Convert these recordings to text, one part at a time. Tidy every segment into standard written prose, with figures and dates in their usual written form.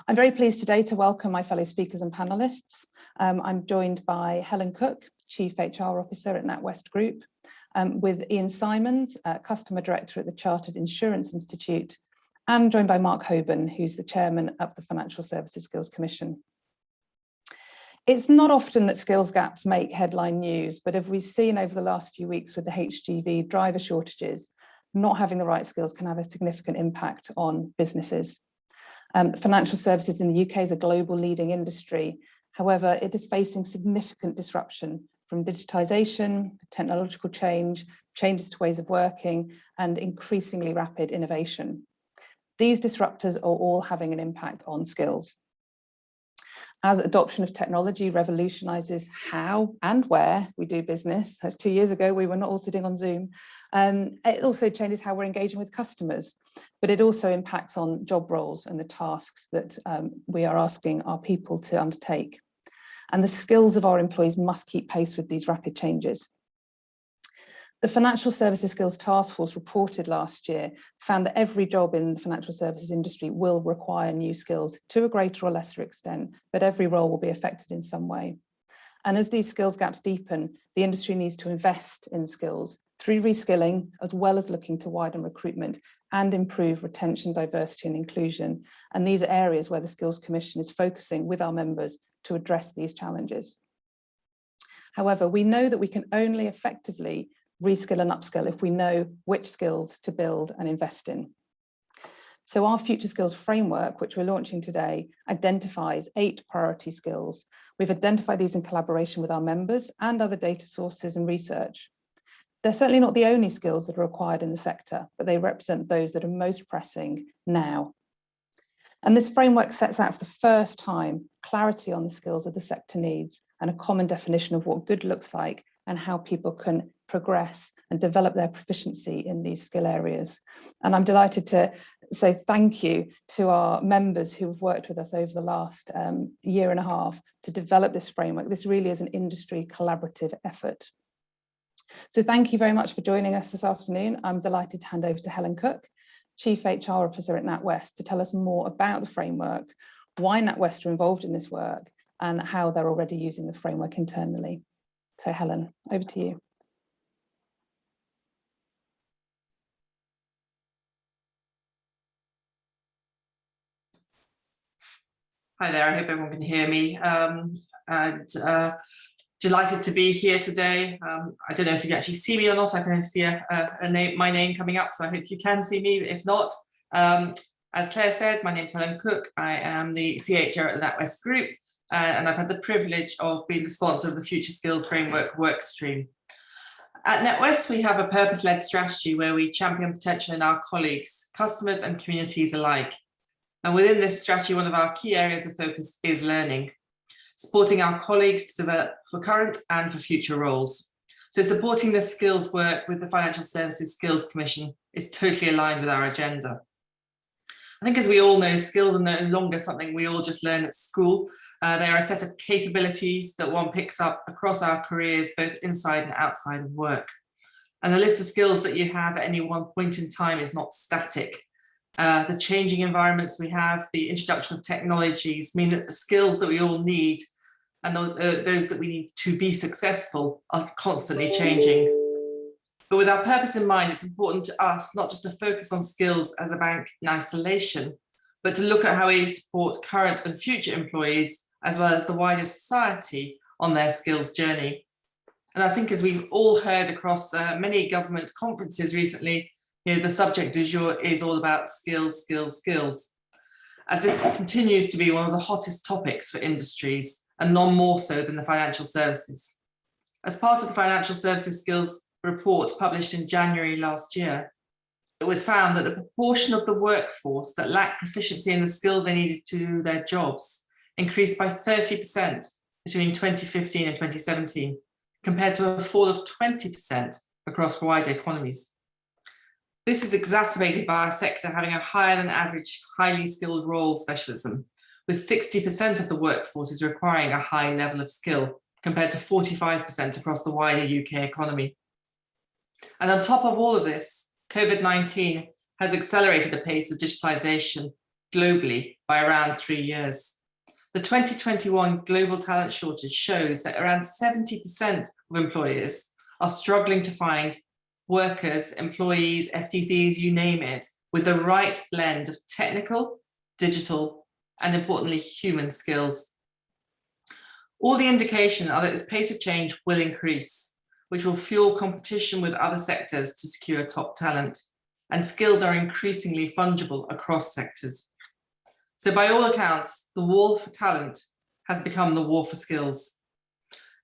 I'm very pleased today to welcome my fellow speakers and panellists. I'm joined by Helen Cook, Chief HR Officer at NatWest Group, with Ian Simons, Customer Director at the Chartered Insurance Institute, and joined by Mark Hoban, who's the Chairman of the Financial Services Skills Commission. It's not often that skills gaps make headline news, but as we've seen over the last few weeks with the HGV driver shortages, not having the right skills can have a significant impact on businesses. Financial services in the UK is a global leading industry. However, it is facing significant disruption from digitisation, technological change, changes to ways of working, and increasingly rapid innovation. These disruptors are all having an impact on skills. As adoption of technology revolutionises how and where we do business, as 2 years ago we were not all sitting on Zoom, it also changes how we're engaging with customers, but it also impacts on job roles and the tasks that we are asking our people to undertake. And the skills of our employees must keep pace with these rapid changes. The Financial Services Skills Task Force reported last year found that every job in the financial services industry will require new skills to a greater or lesser extent, but every role will be affected in some way. And as these skills gaps deepen, the industry needs to invest in skills through reskilling, as well as looking to widen recruitment and improve retention, diversity and inclusion. And these are areas where the Skills Commission is focusing with our members to address these challenges. However, we know that we can only effectively reskill and upskill if we know which skills to build and invest in. So our Future Skills Framework, which we're launching today, identifies 8 priority skills. We've identified these in collaboration with our members and other data sources and research. They're certainly not the only skills that are required in the sector, but they represent those that are most pressing now. And this framework sets out for the first time clarity on the skills that the sector needs and a common definition of what good looks like and how people can progress and develop their proficiency in these skill areas. And I'm delighted to say thank you to our members who have worked with us over the last year and a half to develop this framework. This really is an industry collaborative effort. So thank you very much for joining us this afternoon. I'm delighted to hand over to Helen Cook, Chief HR Officer at NatWest, to tell us more about the framework, why NatWest are involved in this work, and how they're already using the framework internally. So Helen, over to you. Hi there, I hope everyone can hear me. Delighted to be here today. I don't know if you can actually see me or not. I can see my name coming up, so I hope you can see me. If not, as Claire said, my name's Helen Cook. I am the CHR at the NatWest Group, and I've had the privilege of being the sponsor of the Future Skills Framework workstream. At NatWest, we have a purpose-led strategy where we champion potential in our colleagues, customers and communities alike. And within this strategy, one of our key areas of focus is learning, supporting our colleagues to develop for current and for future roles. So supporting the skills work with the Financial Services Skills Commission is totally aligned with our agenda. I think as we all know, skills are no longer something we all just learn at school. They are a set of capabilities that one picks up across our careers, both inside and outside of work. And the list of skills that you have at any one point in time is not static. The changing environments we have, the introduction of technologies mean that the skills that we all need and those that we need to be successful are constantly changing. But with our purpose in mind, it's important to us not just to focus on skills as a bank in isolation, but to look at how we support current and future employees, as well as the wider society on their skills journey. And I think as we've all heard across many government conferences recently, the subject du jour is all about skills, skills, skills, as this continues to be one of the hottest topics for industries, and none more so than the financial services. As part of the Financial Services Skills report published in January last year, it was found that the proportion of the workforce that lacked proficiency in the skills they needed to do their jobs increased by 30% between 2015 and 2017, compared to a fall of 20% across wider economies. This is exacerbated by our sector having a higher than average highly skilled role specialism, with 60% of the workforce is requiring a high level of skill, compared to 45% across the wider UK economy. And on top of all of this, COVID-19 has accelerated the pace of digitalisation, globally by around 3 years. The 2021 global talent shortage shows that around 70% of employers are struggling to find workers, employees, FTCs, you name it, with the right blend of technical, digital, and importantly, human skills. All the indications are that this pace of change will increase, which will fuel competition with other sectors to secure top talent, and skills are increasingly fungible across sectors. So by all accounts, the war for talent has become the war for skills.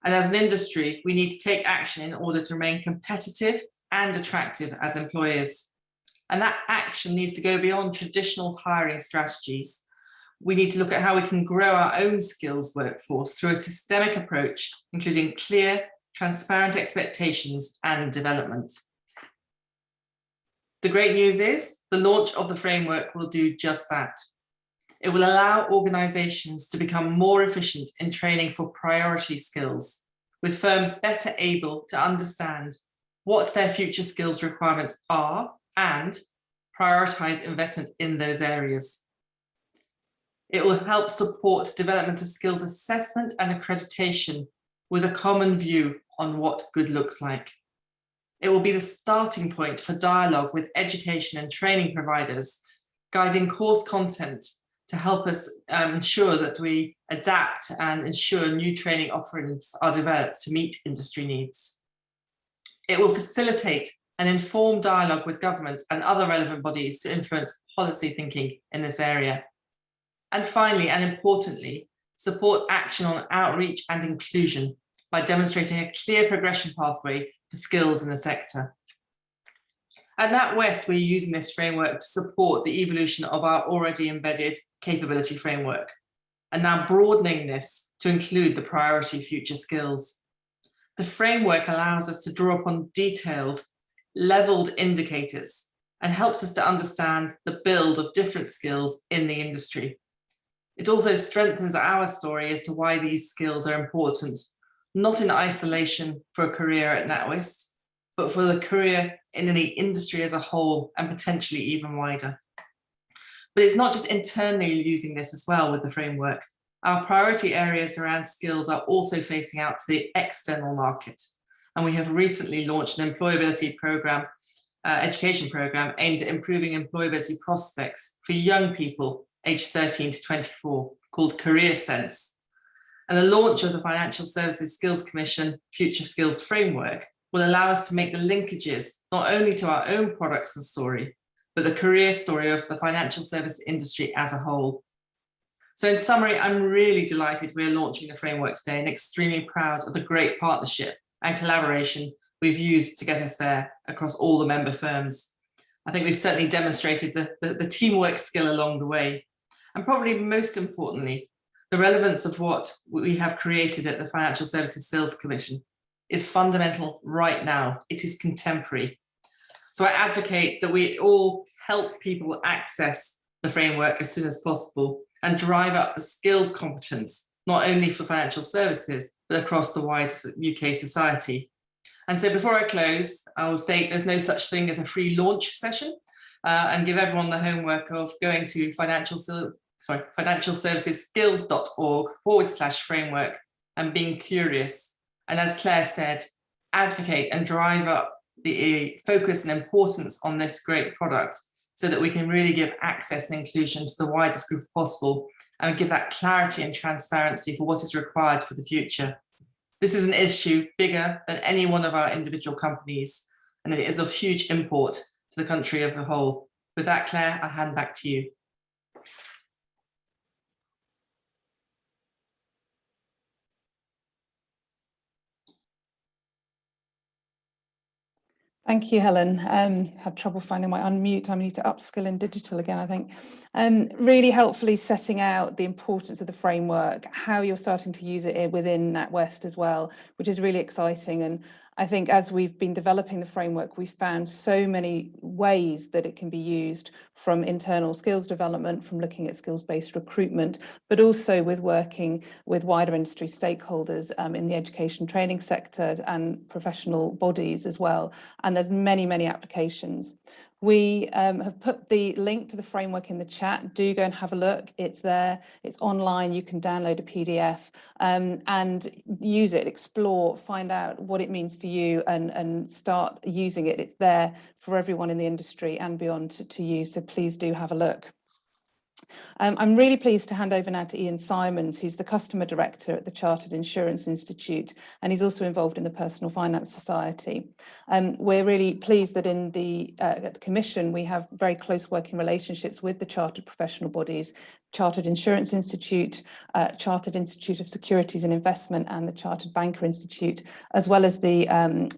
And as an industry, we need to take action in order to remain competitive and attractive as employers. And that action needs to go beyond traditional hiring strategies. We need to look at how we can grow our own skills workforce through a systemic approach, including clear, transparent expectations and development. The great news is the launch of the framework will do just that. It will allow organisations to become more efficient in training for priority skills, with firms better able to understand what their future skills requirements are and prioritise investment in those areas. It will help support development of skills assessment and accreditation with a common view on what good looks like. It will be the starting point for dialogue with education and training providers, guiding course content to help us ensure that we adapt and ensure new training offerings are developed to meet industry needs. It will facilitate an informed dialogue with government and other relevant bodies to influence policy thinking in this area. And finally, and importantly, support action on outreach and inclusion by demonstrating a clear progression pathway for skills in the sector. At NatWest, we're using this framework to support the evolution of our already embedded capability framework, and now broadening this to include the priority future skills. The framework allows us to draw upon detailed, leveled indicators and helps us to understand the build of different skills in the industry. It also strengthens our story as to why these skills are important, not in isolation for a career at NatWest, but for the career in the industry as a whole and potentially even wider. But it's not just internally using this as well with the framework. Our priority areas around skills are also facing out to the external market. And we have recently launched an employability program, education program aimed at improving employability prospects for young people aged 13 to 24 called Career Sense. And the launch of the Financial Services Skills Commission Future Skills Framework will allow us to make the linkages not only to our own products and story, but the career story of the financial service industry as a whole. So in summary, I'm really delighted we're launching the framework today and extremely proud of the great partnership and collaboration we've used to get us there across all the member firms. I think we've certainly demonstrated the teamwork skill along the way. And probably most importantly, the relevance of what we have created at the Financial Services Skills Commission is fundamental right now. It is contemporary. So I advocate that we all help people access the framework as soon as possible and drive up the skills competence, not only for financial services, but across the wider UK society. And so before I close, I will state there's no such thing as a free launch session and give everyone the homework of going to financialservicesskills.org/framework and being curious. And as Claire said, advocate and drive up the focus and importance on this great product so that we can really give access and inclusion to the widest group possible and give that clarity and transparency for what is required for the future. This is an issue bigger than any one of our individual companies, and it is of huge import to the country as a whole. With that, Claire, I hand back to you. Thank you, Helen. Had trouble finding my unmute. I need to upskill in digital again, I think. Really helpfully setting out the importance of the framework, how you're starting to use it within NatWest as well, which is really exciting. And I think as we've been developing the framework, we've found so many ways that it can be used, from internal skills development, from looking at skills-based recruitment, but also with working with wider industry stakeholders in the education training sector and professional bodies as well. And there's many, many applications. We have put the link to the framework in the chat. Do go and have a look. It's there. It's online. You can download a PDF and use it, explore, find out what it means for you and start using it. It's there for everyone in the industry and beyond to use. So please do have a look. I'm really pleased to hand over now to Ian Simons, who's the Customer Director at the Chartered Insurance Institute, and he's also involved in the Personal Finance Society. We're really pleased that in the Commission we have very close working relationships with the chartered professional bodies, Chartered Insurance Institute, Chartered Institute of Securities and Investment, and the Chartered Banker Institute, as well as the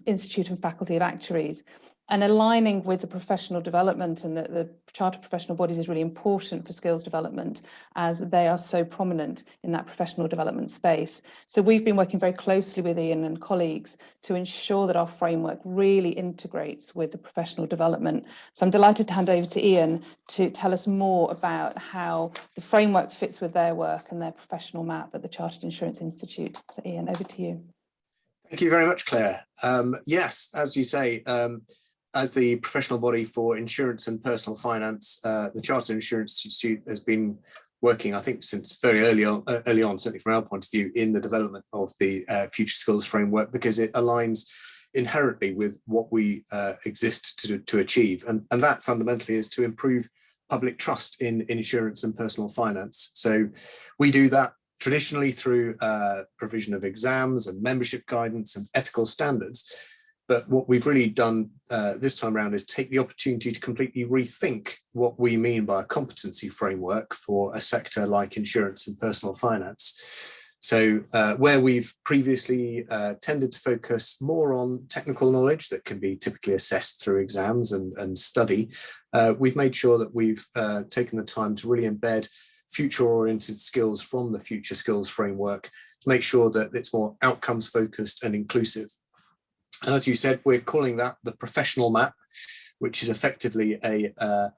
Institute and Faculty of Actuaries. And aligning with the professional development and the chartered professional bodies is really important for skills development, as they are so prominent in that professional development space. So we've been working very closely with Ian and colleagues to ensure that our framework really integrates with the professional development. So I'm delighted to hand over to Ian to tell us more about how the framework fits with their work and their professional map at the Chartered Insurance Institute. So Ian, over to you. Thank you very much, Claire. Yes, as you say, as the professional body for insurance and personal finance, the Chartered Insurance Institute has been working, I think, since very early on, certainly from our point of view, in the development of the Future Skills Framework, because it aligns inherently with what we exist to achieve. And that fundamentally is to improve public trust in insurance and personal finance. So we do that traditionally through provision of exams and membership guidance and ethical standards. But what we've really done this time around is take the opportunity to completely rethink what we mean by a competency framework for a sector like insurance and personal finance. So where we've previously tended to focus more on technical knowledge that can be typically assessed through exams and study, we've made sure that we've taken the time to really embed future-oriented skills from the Future Skills Framework to make sure that it's more outcomes focused and inclusive. And as you said, we're calling that the professional map, which is effectively an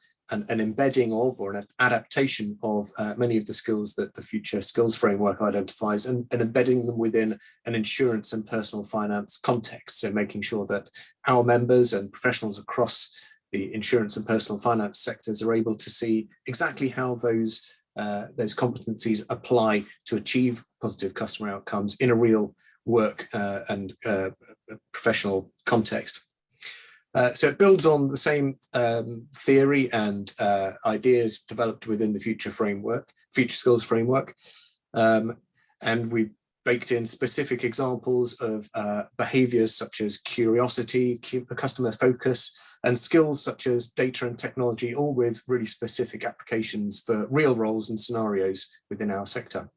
embedding of or an adaptation of many of the skills that the Future Skills Framework identifies and embedding them within an insurance and personal finance context. So making sure that our members and professionals across the insurance and personal finance sectors are able to see exactly how those competencies apply to achieve positive customer outcomes in a real work and professional context. So it builds on the same theory and ideas developed within the Future Skills Framework, and we baked in specific examples of behaviours such as curiosity, customer focus, and skills such as data and technology, all with really specific applications for real roles and scenarios within our sector.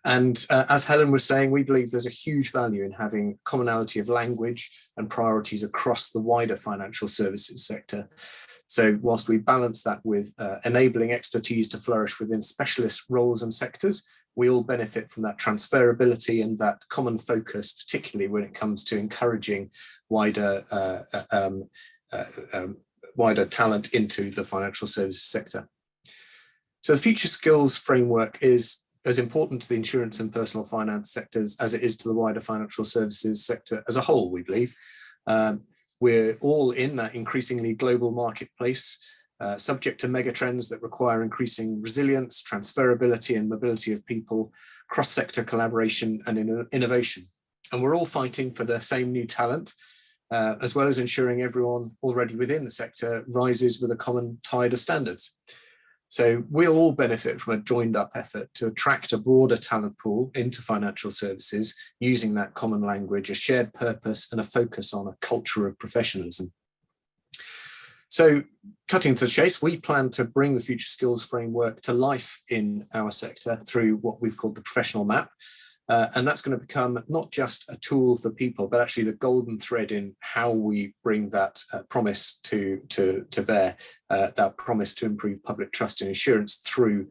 And as Helen was saying, we believe there's a huge value in having commonality of language and priorities across the wider financial services sector. So whilst we balance that with enabling expertise to flourish within specialist roles and sectors, we all benefit from that transferability and that common focus, particularly when it comes to encouraging wider talent into the financial services sector. So the Future Skills Framework is as important to the insurance and personal finance sectors as it is to the wider financial services sector as a whole, we believe. We're all in that increasingly global marketplace, subject to megatrends that require increasing resilience, transferability and mobility of people, cross-sector collaboration and innovation. And we're all fighting for the same new talent, as well as ensuring everyone already within the sector rises with a common tide of standards. So we'll all benefit from a joined up effort to attract a broader talent pool into financial services using that common language, a shared purpose and a focus on a culture of professionalism. So cutting to the chase, we plan to bring the Future Skills Framework to life in our sector through what we've called the professional map. And that's going to become not just a tool for people, but actually the golden thread in how we bring that promise to bear, that promise to improve public trust in insurance through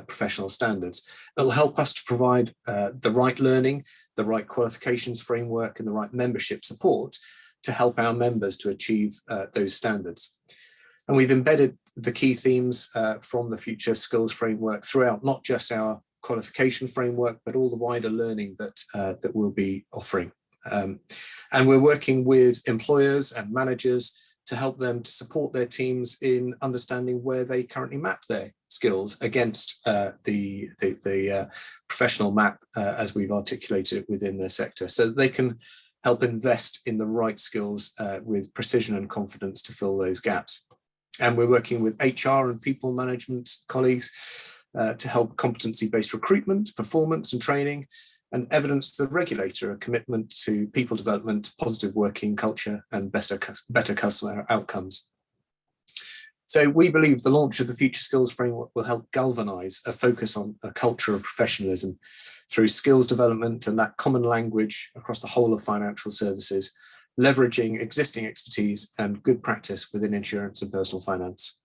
professional standards. It'll help us to provide the right learning, the right qualifications framework, and the right membership support to help our members to achieve those standards. And we've embedded the key themes from the Future Skills Framework throughout, not just our qualification framework, but all the wider learning that we'll be offering. And we're working with employers and managers to help them to support their teams in understanding where they currently map their skills against the professional map as we've articulated it within their sector, so that they can help invest in the right skills with precision and confidence to fill those gaps. And we're working with HR and people management colleagues to help competency-based recruitment, performance and training, and evidence to the regulator a commitment to people development, positive working culture, and better customer outcomes. So we believe the launch of the Future Skills Framework will help galvanise a focus on a culture of professionalism through skills development and that common language across the whole of financial services, leveraging existing expertise and good practice within insurance and personal finance.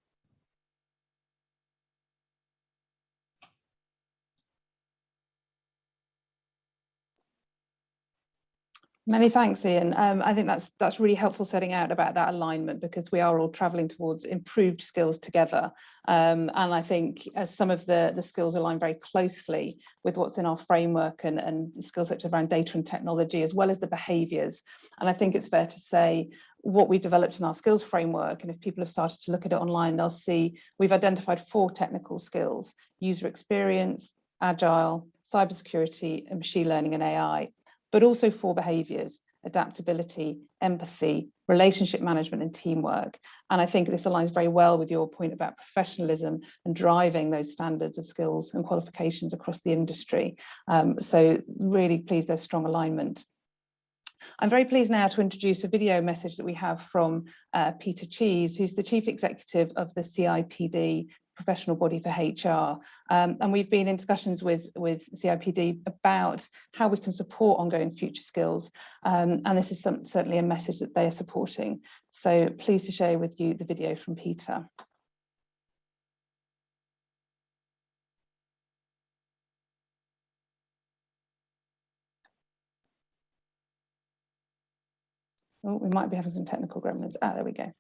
Many thanks, Ian. I think that's really helpful setting out about that alignment, because we are all travelling towards improved skills together. And I think as some of the skills align very closely with what's in our framework and the skills such around data and technology, as well as the behaviours. And I think it's fair to say what we've developed in our skills framework, and if people have started to look at it online, they'll see we've identified 4 technical skills: user experience, agile, cybersecurity, and machine learning and AI. But also 4 behaviours: adaptability, empathy, relationship management, and teamwork. And I think this aligns very well with your point about professionalism and driving those standards of skills and qualifications across the industry. So really pleased there's strong alignment. I'm very pleased now to introduce a video message that we have from Peter Cheese, who's the Chief Executive of the CIPD, professional body for HR. And we've been in discussions with CIPD about how we can support ongoing future skills. And this is certainly a message that they are supporting. So pleased to share with you the video from Peter. Oh, we might be having some technical gremlins. Ah, there we go.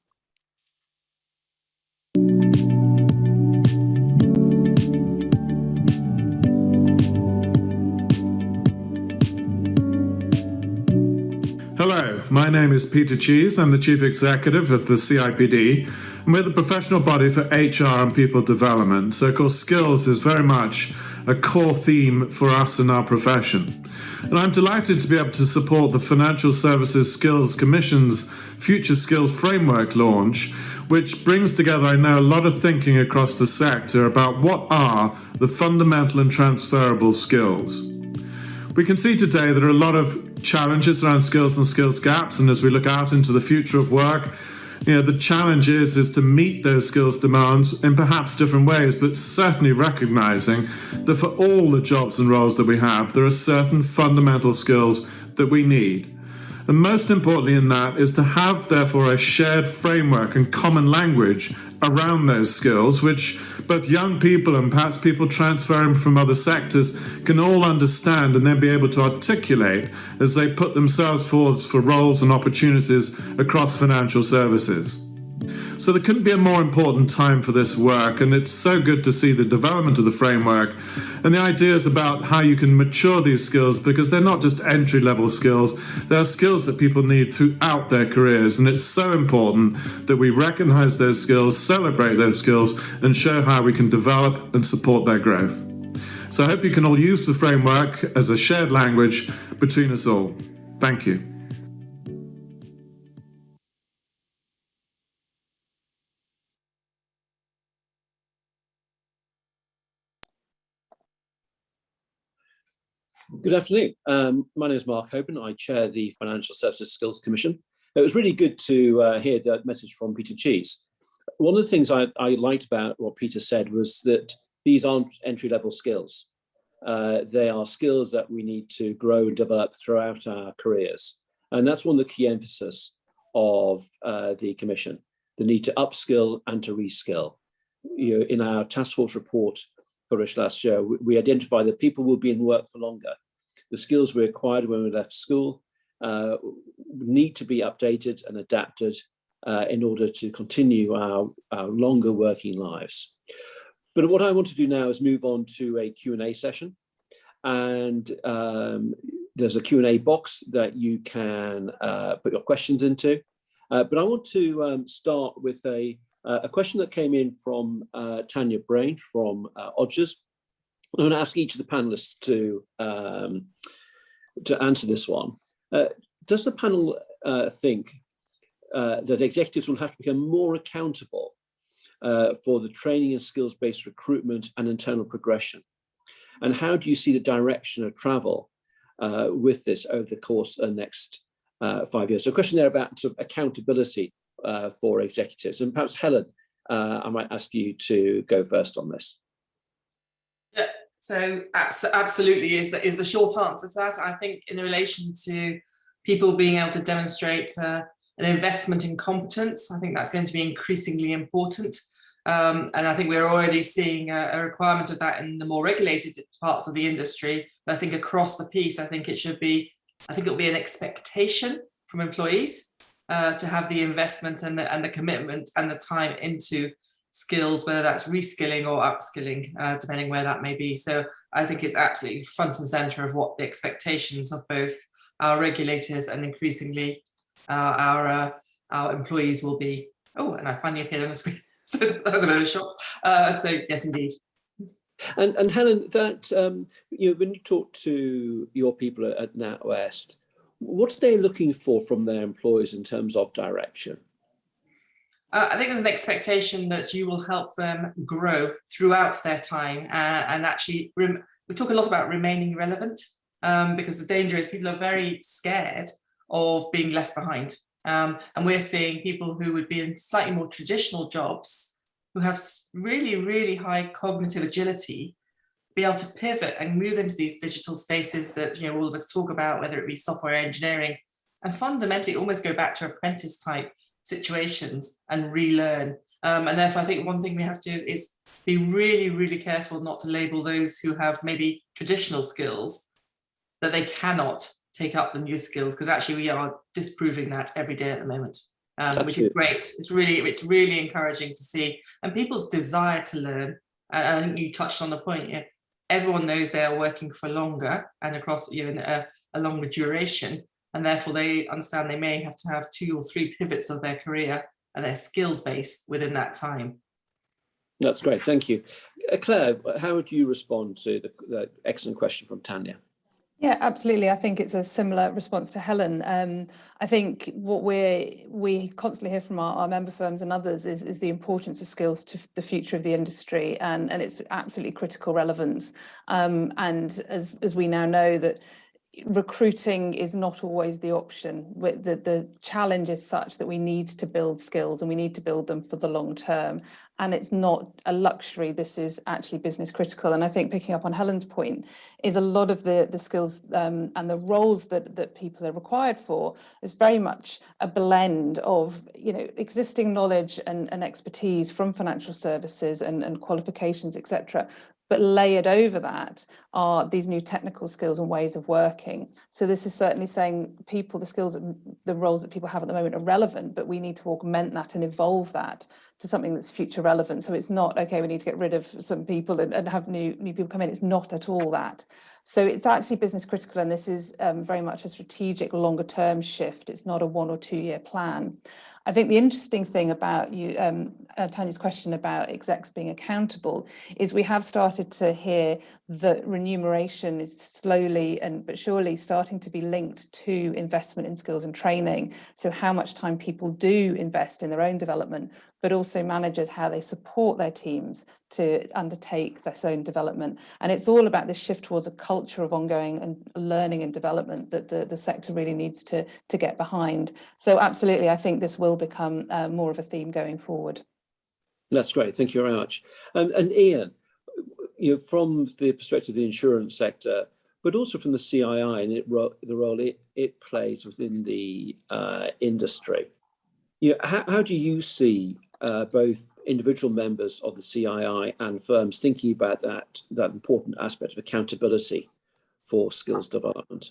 Hello, my name is Peter Cheese. I'm the Chief Executive of the CIPD, and we're the professional body for HR and people development. So, of course, skills is very much a core theme for us in our profession. And I'm delighted to be able to support the Financial Services Skills Commission's Future Skills Framework launch, which brings together, I know, a lot of thinking across the sector about what are the fundamental and transferable skills. We can see today there are a lot of challenges around skills and skills gaps, and as we look out into the future of work, the challenge is to meet those skills demands in perhaps different ways, but certainly recognizing that for all the jobs and roles that we have, there are certain fundamental skills that we need. And most importantly in that is to have, therefore, a shared framework and common language around those skills, which both young people and perhaps people transferring from other sectors can all understand and then be able to articulate as they put themselves forward for roles and opportunities across financial services. So there couldn't be a more important time for this work, and it's so good to see the development of the framework and the ideas about how you can mature these skills, because they're not just entry-level skills, they're skills that people need throughout their careers, and it's so important that we recognize those skills, celebrate those skills, and show how we can develop and support their growth. So I hope you can all use the framework as a shared language between us all. Thank you. Good afternoon. My name is Mark Hoban. I chair the Financial Services Skills Commission. It was really good to hear that message from Peter Cheese. One of the things I liked about what Peter said was that these aren't entry-level skills. They are skills that we need to grow and develop throughout our careers. And that's one of the key emphasis of the Commission, the need to upskill and to reskill. In our task force report published last year, we identified that people will be in work for longer. The skills we acquired when we left school need to be updated and adapted in order to continue our longer working lives. But what I want to do now is move on to a Q&A session. And there's a Q&A box that you can put your questions into. But I want to start with a question that came in from Tanya Brain from Odgers. I'm going to ask each of the panelists to answer this one. Does the panel think that executives will have to become more accountable for the training and skills-based recruitment and internal progression? And how do you see the direction of travel with this over the course of the next 5 years? So a question there about sort of accountability for executives. And perhaps Helen, I might ask you to go first on this. Yeah, so absolutely is the short answer to that. I think in relation to people being able to demonstrate an investment in competence, I think that's going to be increasingly important. And I think we're already seeing a requirement of that in the more regulated parts of the industry. But I think across the piece, I think it'll be an expectation from employees to have the investment and the commitment and the time into skills, whether that's reskilling or upskilling, depending where that may be. So I think it's absolutely front and center of what the expectations of both our regulators and increasingly our employees will be. Oh, and I finally appeared on the screen. So that was a bit of a shock. So yes, indeed. And Helen, that when you talk to your people at NatWest, what are they looking for from their employees in terms of direction? I think there's an expectation that you will help them grow throughout their time, and actually we talk a lot about remaining relevant, because the danger is people are very scared of being left behind. And we're seeing people who would be in slightly more traditional jobs who have really, really high cognitive agility, be able to pivot and move into these digital spaces that all of us talk about, whether it be software engineering, and fundamentally almost go back to apprentice type situations and relearn. And therefore, I think one thing we have to do is be really, really careful not to label those who have maybe traditional skills that they cannot take up the new skills, because actually we are disproving that every day at the moment, which is great. It's really encouraging to see, and people's desire to learn. And I think you touched on the point. Everyone knows they are working for longer and across a longer duration, and therefore they understand they may have to have 2 or 3 pivots of their career and their skills base within that time. That's great, thank you. Claire, how would you respond to the excellent question from Tanya? Yeah, absolutely. I think it's a similar response to Helen. I think what we constantly hear from our member firms and others is the importance of skills to the future of the industry, and it's absolutely critical relevance. And as we now know that recruiting is not always the option. The challenge is such that we need to build skills, and we need to build them for the long term. And it's not a luxury. This is actually business critical. And I think, picking up on Helen's point, is a lot of the skills and the roles that people are required for is very much a blend of existing knowledge and expertise from financial services and qualifications, etc. But layered over that are these new technical skills and ways of working. So this is certainly saying the skills, the roles that people have at the moment are relevant, but we need to augment that and evolve that to something that's future relevant. So it's not, okay, we need to get rid of some people and have new people come in. It's not at all that. So it's actually business critical, and this is very much a strategic longer term shift. It's not a 1 or 2 year plan. I think the interesting thing about Tanya's question about execs being accountable is we have started to hear that remuneration is slowly but surely starting to be linked to investment in skills and training. So how much time people do invest in their own development, but also managers, how they support their teams to undertake their own development. And it's all about this shift towards a culture of ongoing and learning and development that the sector really needs to get behind. So absolutely, I think this will become more of a theme going forward. That's great, thank you very much. And Ian, from the perspective of the insurance sector, but also from the CII and the role it plays within the industry, how do you see both individual members of the CII and firms thinking about that important aspect of accountability for skills development?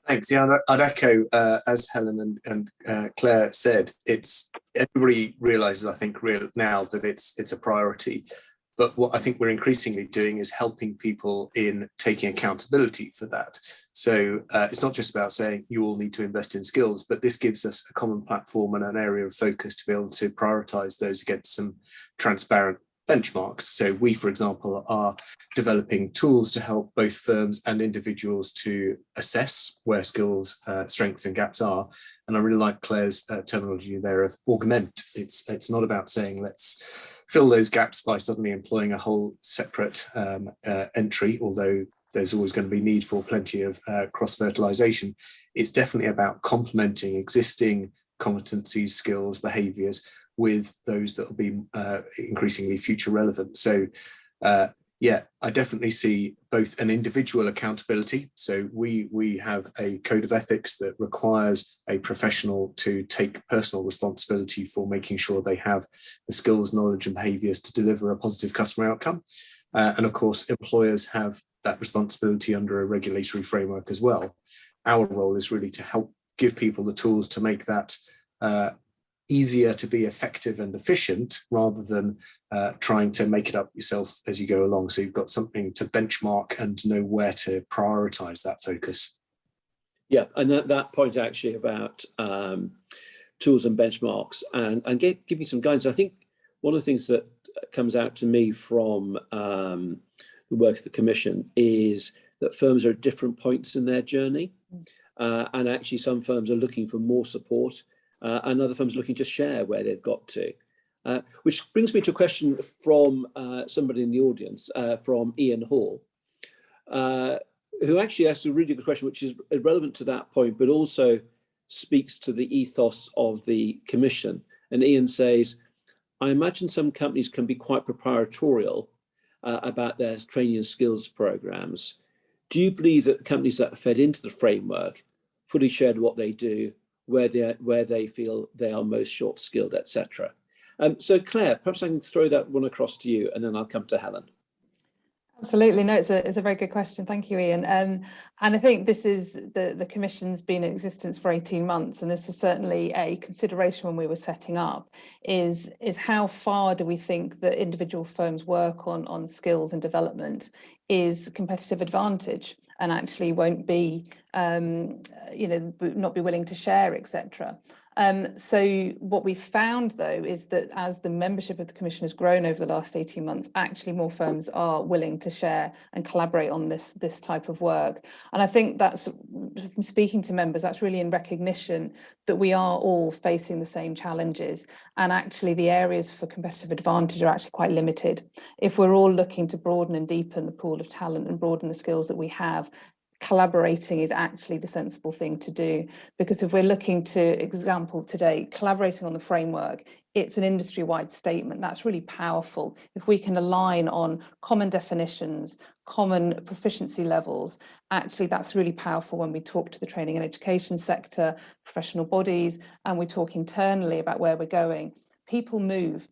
Thanks. Yeah, I'd echo as Helen and Claire said. Everybody realises, I think, now that it's a priority. But what I think we're increasingly doing is helping people in taking accountability for that. So it's not just about saying you all need to invest in skills, but this gives us a common platform and an area of focus to be able to prioritize those against some transparent benchmarks. So we, for example, are developing tools to help both firms and individuals to assess where skills, strengths and gaps are. And I really like Claire's terminology there of augment. It's not about saying let's fill those gaps by suddenly employing a whole separate entry, although there's always going to be need for plenty of cross-fertilization. It's definitely about complementing existing competencies, skills, behaviors with those that will be increasingly future relevant. So yeah, I definitely see both an individual accountability. So we have a code of ethics that requires a professional to take personal responsibility for making sure they have the skills, knowledge and behaviors to deliver a positive customer outcome. And of course, employers have that responsibility under a regulatory framework as well. Our role is really to help give people the tools to make that easier to be effective and efficient, rather than trying to make it up yourself as you go along. So you've got something to benchmark and know where to prioritize that focus. Yeah, and that point actually about tools and benchmarks and give you some guidance. I think one of the things that comes out to me from the work of the Commission is that firms are at different points in their journey. And actually some firms are looking for more support and other firms looking to share where they've got to. Which brings me to a question from somebody in the audience, from Ian Hall, who actually asked a really good question, which is relevant to that point, but also speaks to the ethos of the Commission. And Ian says, I imagine some companies can be quite proprietorial about their training and skills programs. Do you believe that companies that are fed into the framework fully shared what they do, where they feel they are most short skilled, etc.? So Claire, perhaps I can throw that one across to you and then I'll come to Helen. Absolutely, no, it's a very good question. Thank you, Ian. And I think this is the Commission's been in existence for 18 months, and this is certainly a consideration when we were setting up. Is how far do we think that individual firms work on skills and development is competitive advantage, and actually won't be, not be willing to share, etc. So what we found, though, is that as the membership of the Commission has grown over the last 18 months, actually more firms are willing to share and collaborate on this type of work. And I think that's, from speaking to members, that's really in recognition that we are all facing the same challenges. And actually the areas for competitive advantage are actually quite limited. If we're all looking to broaden and deepen the pool of talent and broaden the skills that we have, collaborating is actually the sensible thing to do, because if we're looking to example today, collaborating on the framework, it's an industry-wide statement that's really powerful. If we can align on common definitions, common proficiency levels, actually that's really powerful when we talk to the training and education sector, professional bodies, and we talk internally about where we're going. People move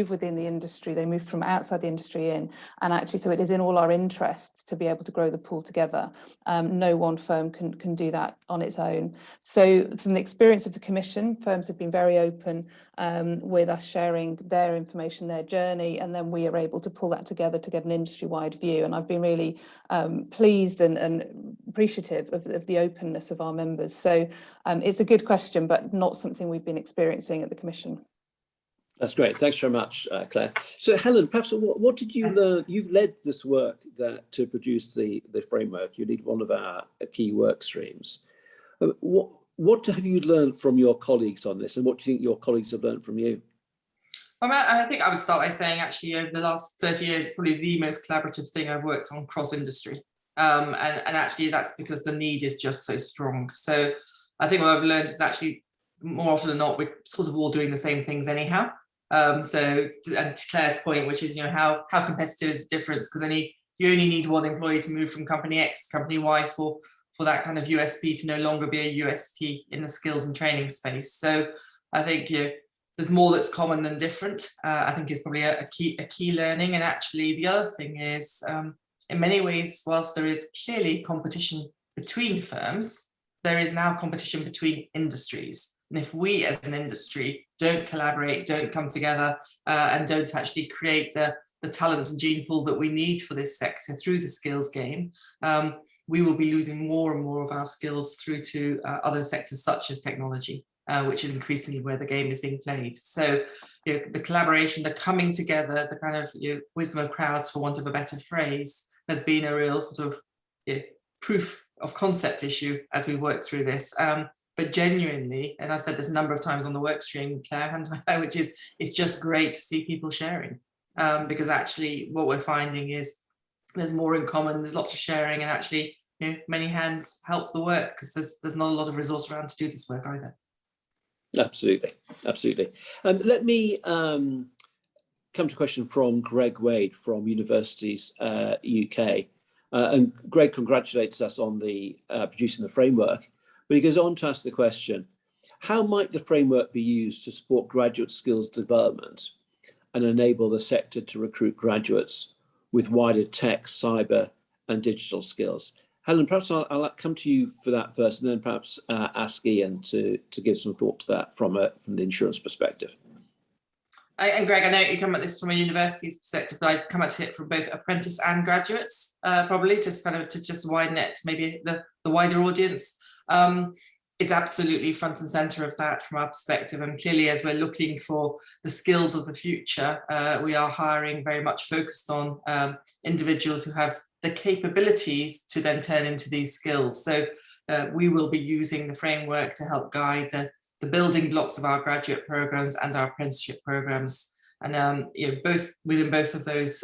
within the industry, they move from outside the industry in, and actually so it is in all our interests to be able to grow the pool together. No one firm can do that on its own. So from the experience of the Commission, firms have been very open with us sharing their information, their journey, and then we are able to pull that together to get an industry-wide view. And I've been really pleased and appreciative of the openness of our members. So it's a good question, but not something we've been experiencing at the Commission. That's great. Thanks very much, Claire. So Helen, perhaps what did you learn? You've led this work to produce the framework. You lead one of our key work streams. What have you learned from your colleagues on this, and what do you think your colleagues have learned from you? I think I would start by saying, actually, over the last 30 years, it's probably the most collaborative thing I've worked on cross-industry. And actually that's because the need is just so strong. So I think what I've learned is actually more often than not, we're sort of all doing the same things anyhow. And to Claire's point, which is, how competitive is the difference? Because you only need one employee to move from company X to company Y for that kind of USP to no longer be a USP in the skills and training space. So I think there's more that's common than different. I think is probably a key learning. And actually the other thing is, in many ways, whilst there is clearly competition between firms, there is now competition between industries. And if we as an industry don't collaborate, don't come together and don't actually create the the talent and gene pool that we need for this sector through the skills game, we will be losing more and more of our skills through to other sectors such as technology, which is increasingly where the game is being played. So the collaboration, the coming together, the kind of wisdom of crowds, for want of a better phrase, has been a real sort of proof of concept issue as we work through this. But genuinely, and I've said this a number of times on the work stream, Claire, which is, it's just great to see people sharing, because actually what we're finding is there's more in common, there's lots of sharing, and actually many hands help the work, because there's not a lot of resource around to do this work either. Absolutely, absolutely. Let me come to a question from Greg Wade from Universities UK. And Greg congratulates us on the producing the framework, but he goes on to ask the question, how might the framework be used to support graduate skills development and enable the sector to recruit graduates with wider tech, cyber and digital skills? Helen, perhaps I'll come to you for that first, and then perhaps ask Ian to give some thought to that from the insurance perspective. And Greg, I know you come at this from a university's perspective, but I come at it from both apprentice and graduates, probably just kind of to just widen it to maybe the wider audience. It's absolutely front and center of that from our perspective, and clearly as we're looking for the skills of the future, we are hiring very much focused on individuals who have the capabilities to then turn into these skills. So we will be using the framework to help guide the building blocks of our graduate programs and our apprenticeship programs. And within both of those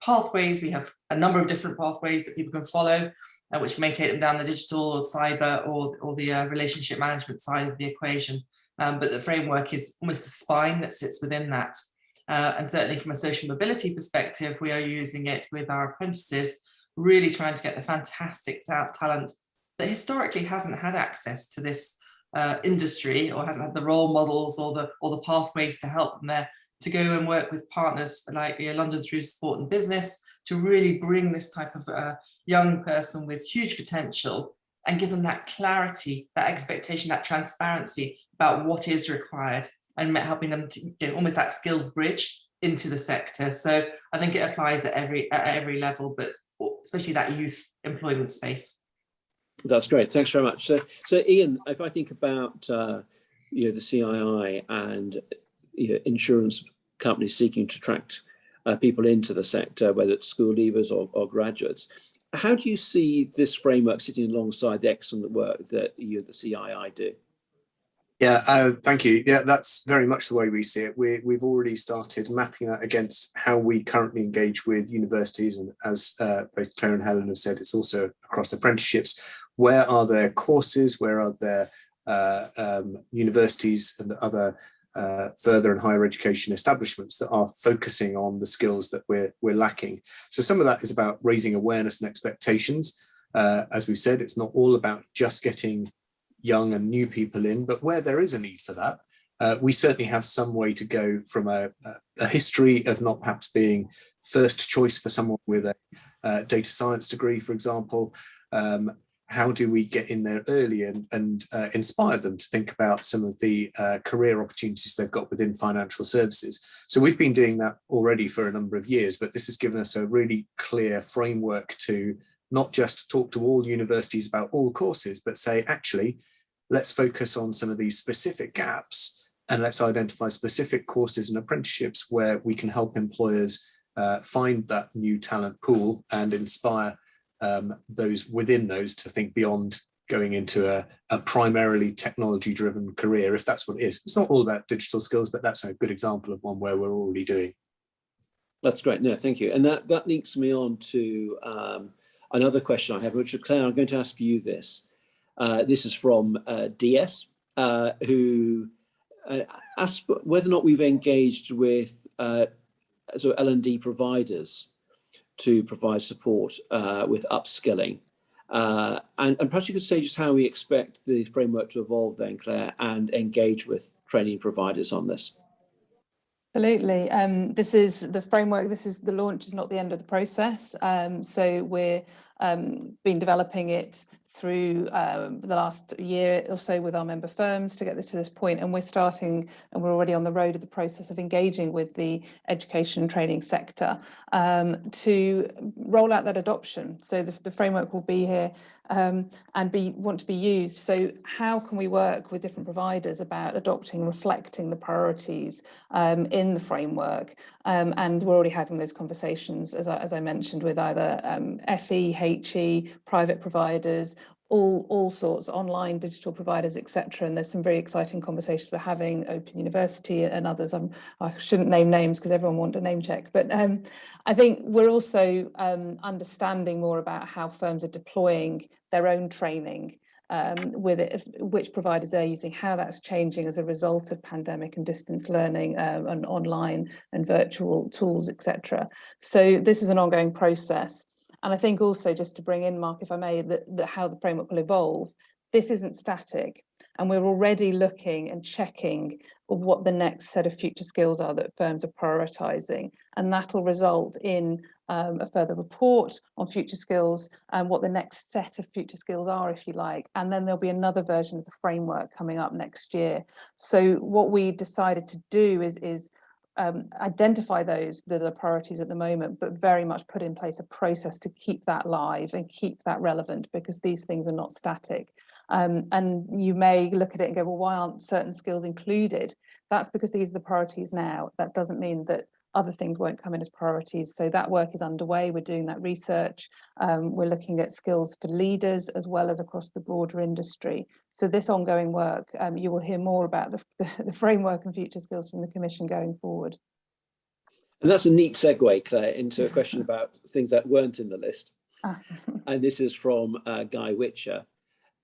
pathways, we have a number of different pathways that people can follow, which may take them down the digital or cyber or the relationship management side of the equation. But the framework is almost the spine that sits within that. And certainly from a social mobility perspective, we are using it with our apprentices, really trying to get the fantastic talent that historically hasn't had access to this industry, or hasn't had the role models or the pathways to help them there, to go and work with partners like London through Sport and Business to really bring this type of young person with huge potential and give them that clarity, that expectation, that transparency about what is required, and helping them to almost that skills bridge into the sector. So I think it applies at every level, but especially that youth employment space. That's great. Thanks very much. So Ian, if I think about the CII and insurance companies seeking to attract people into the sector, whether it's school leavers or graduates, how do you see this framework sitting alongside the excellent work that the CII do? Yeah, thank you. Yeah, that's very much the way we see it. We've already started mapping that against how we currently engage with universities, and as both Claire and Helen have said, it's also across apprenticeships. Where are there courses? Where are there universities and other further and higher education establishments that are focusing on the skills that we're lacking? So some of that is about raising awareness and expectations. As we said, it's not all about just getting young and new people in, but where there is a need for that, we certainly have some way to go from a history of not perhaps being first choice for someone with a data science degree, for example. How do we get in there early and inspire them to think about some of the career opportunities they've got within financial services? So we've been doing that already for a number of years, but this has given us a really clear framework to not just talk to all universities about all courses, but say, actually, let's focus on some of these specific gaps and let's identify specific courses and apprenticeships where we can help employers find that new talent pool and inspire those within those to think beyond going into a primarily technology-driven career, if that's what it is. It's not all about digital skills, but that's a good example of one where we're already doing. That's great. No, thank you. And that links me on to another question I have, which, Claire, I'm going to ask you this. This is from DS, who asked whether or not we've engaged with sort of L&D providers to provide support with upskilling. And perhaps you could say just how we expect the framework to evolve then, Claire, and engage with training providers on this. Absolutely. This is the framework. This is the launch is not the end of the process. So we're been developing it through the last year or so with our member firms to get this to this point, and we're starting, and we're already on the road of the process of engaging with the education and training sector to roll out that adoption. So the framework will be here and want to be used. So how can we work with different providers about adopting, reflecting the priorities in the framework? And we're already having those conversations, as I mentioned, with either FE, HE, private providers, all sorts, online digital providers, etc. And there's some very exciting conversations we're having, Open University and others. I shouldn't name names because everyone wants a name check, but I think we're also understanding more about how firms are deploying their own training with it, which providers they're using, how that's changing as a result of pandemic and distance learning and online and virtual tools, etc. So this is an ongoing process. And I think also, just to bring in, Mark, if I may, that how the framework will evolve, this isn't static. And we're already looking and checking of what the next set of future skills are that firms are prioritising. And that'll result in a further report on future skills and what the next set of future skills are, if you like. And then there'll be another version of the framework coming up next year. So what we decided to do is identify those that are priorities at the moment, but very much put in place a process to keep that live and keep that relevant, because these things are not static. And you may look at it and go, well, why aren't certain skills included? That's because these are the priorities now. That doesn't mean that other things won't come in as priorities. So that work is underway. We're doing that research. We're looking at skills for leaders as well as across the broader industry. So this ongoing work, you will hear more about the framework and future skills from the Commission going forward. And that's a neat segue, Claire, into a question about things that weren't in the list. And this is from Guy Witcher,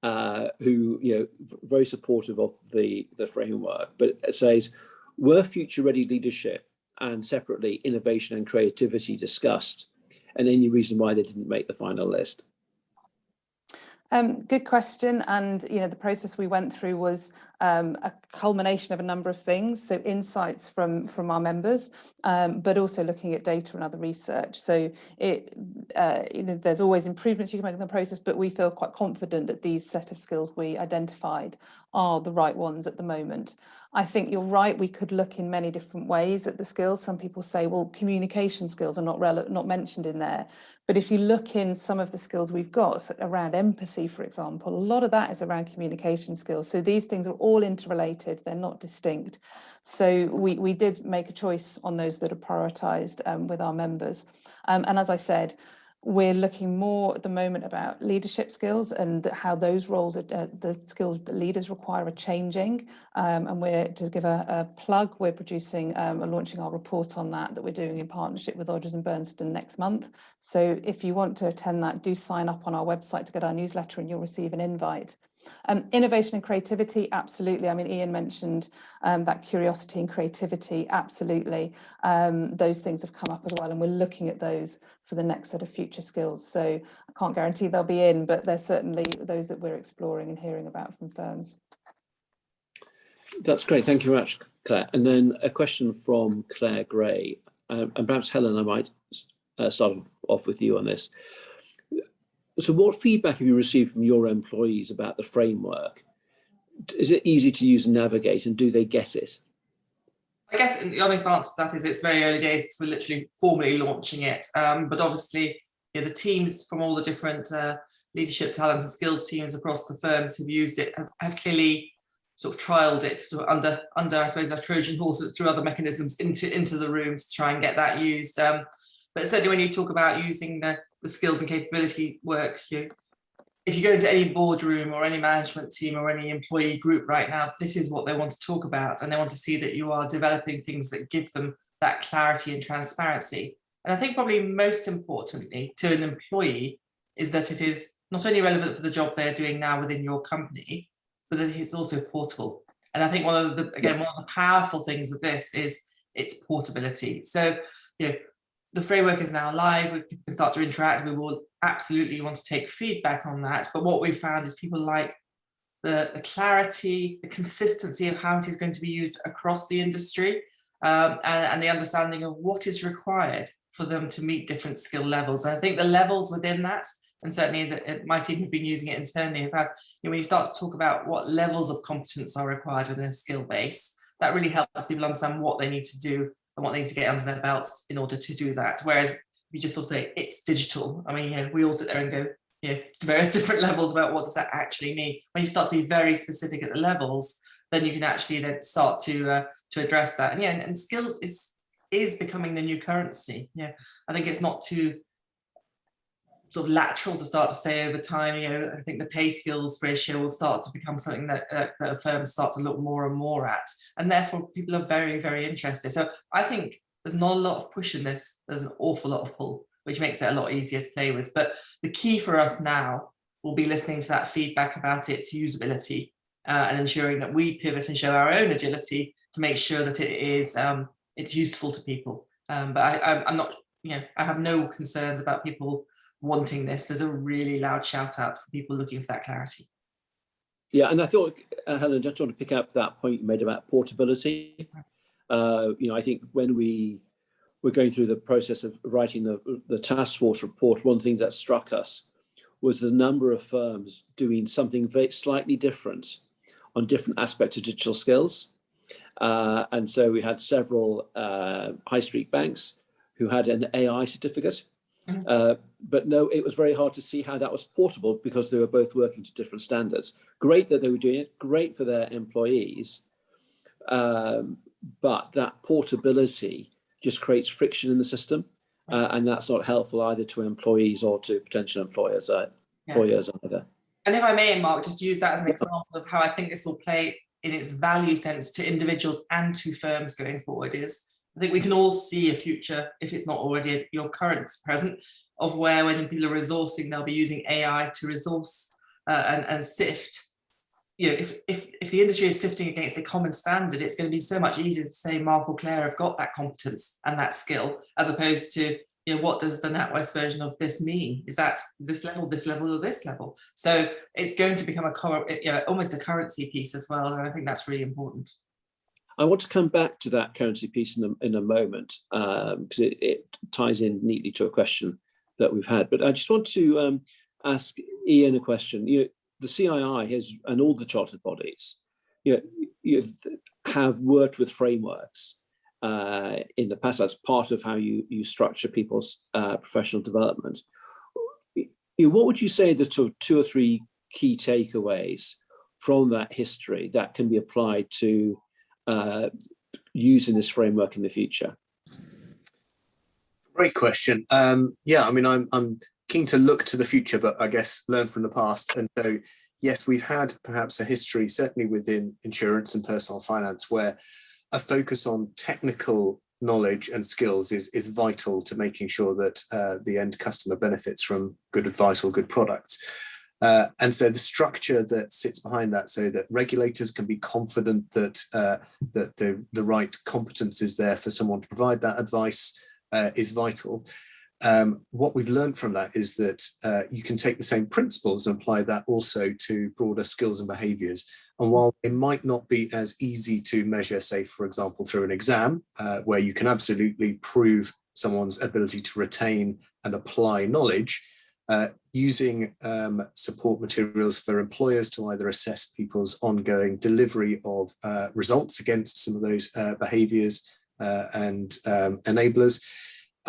who, very supportive of the framework, but it says, were future ready leadership and separately innovation and creativity discussed, and any reason why they didn't make the final list? Good question. And the process we went through was a culmination of a number of things. So insights from our members, but also looking at data and other research. So there's always improvements you can make in the process, but we feel quite confident that these set of skills we identified are the right ones at the moment. I think you're right, we could look in many different ways at the skills. Some people say, well, communication skills are not mentioned in there. But if you look in some of the skills we've got, so around empathy, for example, a lot of that is around communication skills. So these things are all interrelated, they're not distinct. So we did make a choice on those that are prioritised with our members. And as I said, we're looking more at the moment about leadership skills and how those roles, the skills that leaders require, are changing. And we're, to give a plug, we're producing and launching our report on that we're doing in partnership with Odgers and Berndtson next month. So if you want to attend that, do sign up on our website to get our newsletter and you'll receive an invite. Innovation and creativity, absolutely. I mean, Ian mentioned that curiosity and creativity, absolutely. Those things have come up as well, and we're looking at those for the next set of future skills. So I can't guarantee they'll be in, but they're certainly those that we're exploring and hearing about from firms. That's great. Thank you very much, Claire. And then a question from Claire Gray, and perhaps Helen, I might start off with you on this. So what feedback have you received from your employees about the framework? Is it easy to use and navigate, and do they get it? I guess the honest answer to that is it's very early days because we're literally formally launching it. But obviously, the teams from all the different leadership, talent and skills teams across the firms who've used it have clearly sort of trialled it under I suppose, our Trojan horse through other mechanisms into the rooms to try and get that used. But certainly when you talk about using the skills and capability work, if you go into any boardroom or any management team or any employee group right now, this is what they want to talk about, and they want to see that you are developing things that give them that clarity and transparency. And I think probably most importantly to an employee is that it is not only relevant for the job they're doing now within your company, but that it's also portable. And I think one of the powerful things of this is its portability. So, the framework is now live, we can start to interact, we will absolutely want to take feedback on that. But what we've found is people like the clarity, the consistency of how it is going to be used across the industry, and the understanding of what is required for them to meet different skill levels. And I think the levels within that and certainly my team have been using it internally, about, when you start to talk about what levels of competence are required within a skill base, that really helps people understand what they need to do and what they need to get under their belts in order to do that. Whereas if you just sort of say it's digital, I mean, we all sit there and go, to various different levels about what does that actually mean. When you start to be very specific at the levels, then you can actually then start to address that. And skills is becoming the new currency. I think it's not too sort of lateral to start to say over time. I think the pay skills ratio will start to become something that a firm starts to look more and more at, and therefore people are very, very interested. So I think there's not a lot of push in this. There's an awful lot of pull, which makes it a lot easier to play with. But the key for us now will be listening to that feedback about its usability and ensuring that we pivot and show our own agility to make sure that it is it's useful to people. But I'm not, I have no concerns about people wanting this. There's a really loud shout out for people looking for that clarity. Yeah, and I thought, Helen, just want to pick up that point you made about portability. I think when we were going through the process of writing the task force report, one thing that struck us was the number of firms doing something very slightly different on different aspects of digital skills. And so we had several high street banks who had an AI certificate, but no, it was very hard to see how that was portable because they were both working to different standards. Great that they were doing it, great for their employees, but that portability just creates friction in the system, and that's not helpful either to employees or to potential employers either. And if I may, Mark, just use that as an example of how I think this will play in its value sense to individuals and to firms going forward. Is I think we can all see a future, if it's not already your current present, of where when people are resourcing, they'll be using AI to resource and sift. If the industry is sifting against a common standard, it's going to be so much easier to say Mark or Claire have got that competence and that skill, as opposed to, what does the NatWest version of this mean? Is that this level, or this level? So it's going to become almost a currency piece as well, and I think that's really important. I want to come back to that currency piece in a moment, because it ties in neatly to a question that we've had. But I just want to ask Ian a question. The CII has, and all the chartered bodies, have worked with frameworks in the past. That's part of how you structure people's professional development. What would you say the sort of 2 or 3 key takeaways from that history that can be applied to using this framework in the future? Great question. I'm keen to look to the future, but I guess learn from the past. And so, yes, we've had perhaps a history, certainly within insurance and personal finance, where a focus on technical knowledge and skills is vital to making sure that the end customer benefits from good advice or good products. And so the structure that sits behind that, so that regulators can be confident that the right competence is there for someone to provide that advice, is vital. What we've learned from that is that you can take the same principles and apply that also to broader skills and behaviours. And while it might not be as easy to measure, say, for example, through an exam, where you can absolutely prove someone's ability to retain and apply knowledge, using support materials for employers to either assess people's ongoing delivery of results against some of those behaviours and enablers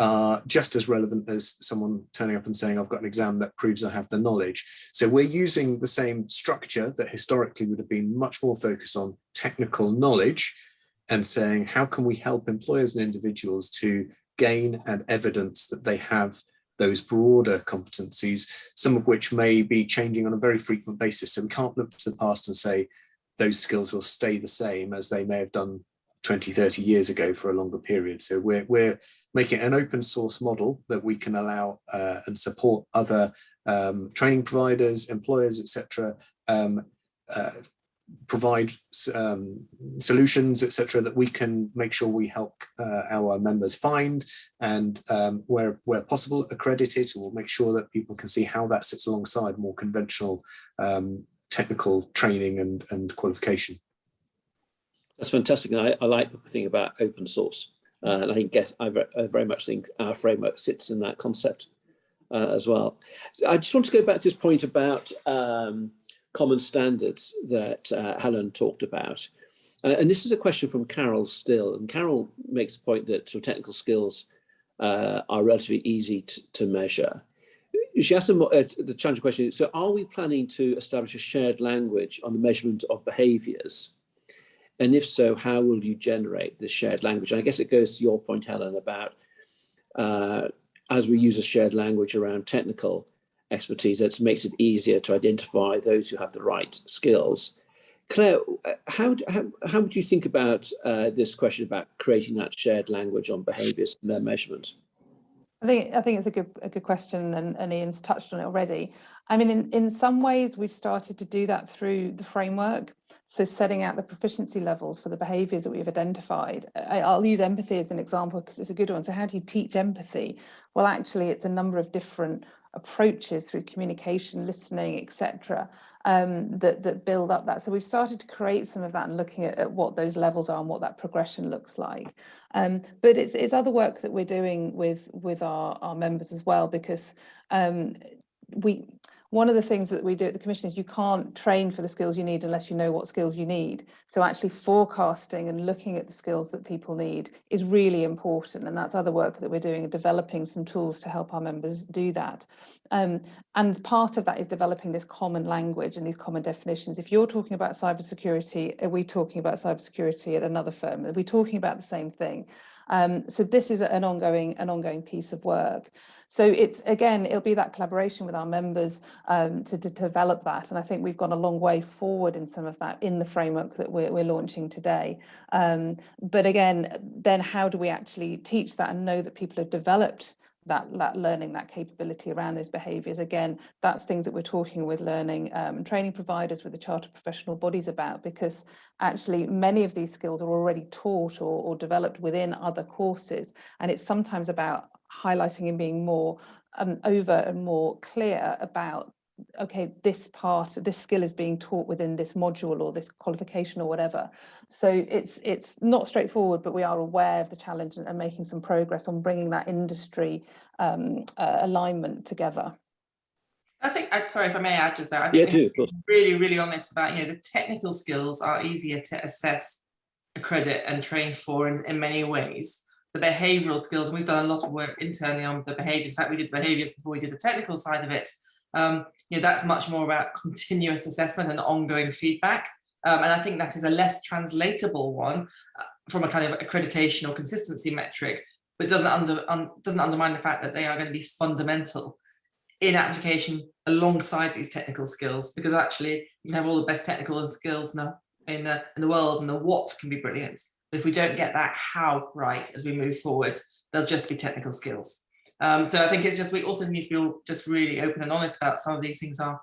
are just as relevant as someone turning up and saying, I've got an exam that proves I have the knowledge. So we're using the same structure that historically would have been much more focused on technical knowledge and saying, how can we help employers and individuals to gain and evidence that they have those broader competencies, some of which may be changing on a very frequent basis. So we can't look to the past and say those skills will stay the same as they may have done 20, 30 years ago for a longer period. So we're making an open source model that we can allow and support other training providers, employers, etc., provide solutions, etc., that we can make sure we help our members find and where possible accredit it, or make sure that people can see how that sits alongside more conventional technical training and qualification. That's fantastic, and I like the thing about open source, and I very much think our framework sits in that concept. as well. I just want to go back to this point about common standards that Helen talked about. And this is a question from Carol Still. And Carol makes the point that sort of technical skills are relatively easy to measure. She asked the challenging question, so are we planning to establish a shared language on the measurement of behaviours? And if so, how will you generate this shared language? And I guess it goes to your point, Helen, about as we use a shared language around technical expertise, it makes it easier to identify those who have the right skills. Claire, how would you think about this question about creating that shared language on behaviours and their measurement? I think it's a good question, and Ian's touched on it already. I mean, in some ways, we've started to do that through the framework. So setting out the proficiency levels for the behaviours that we've identified. I'll use empathy as an example because it's a good one. So how do you teach empathy? Well, actually, it's a number of different approaches through communication, listening, etc., that build up that. So we've started to create some of that and looking at what those levels are and what that progression looks like. But it's other work that we're doing with our members as well, because one of the things that we do at the Commission is you can't train for the skills you need unless you know what skills you need. So actually forecasting and looking at the skills that people need is really important. And that's other work that we're doing and developing some tools to help our members do that. And part of that is developing this common language and these common definitions. If you're talking about cybersecurity, are we talking about cybersecurity at another firm? Are we talking about the same thing? So this is an ongoing piece of work. So it'll be that collaboration with our members to develop that. And I think we've gone a long way forward in some of that in the framework that we're launching today. But again, then how do we actually teach that and know that people have developed that learning, that capability around those behaviours? Again, that's things that we're talking with learning training providers, with the chartered professional bodies about, because actually many of these skills are already taught or developed within other courses. And it's sometimes about highlighting and being more overt and more clear about, okay, this skill is being taught within this module or this qualification or whatever. So it's not straightforward, but we are aware of the challenge and making some progress on bringing that industry alignment together. I think, sorry if I may add just that, I think we have to be really, really honest about, the technical skills are easier to assess, accredit and train for in many ways. The behavioural skills, and we've done a lot of work internally on the behaviours. In fact, we did the behaviours before we did the technical side of it. That's much more about continuous assessment and ongoing feedback. And I think that is a less translatable one from a kind of accreditation or consistency metric, but doesn't undermine the fact that they are going to be fundamental in application alongside these technical skills, because actually you can have all the best technical skills in the world, and the what can be brilliant. But if we don't get that how right as we move forward, they'll just be technical skills. So I think it's just, we also need to be just really open and honest about some of these things are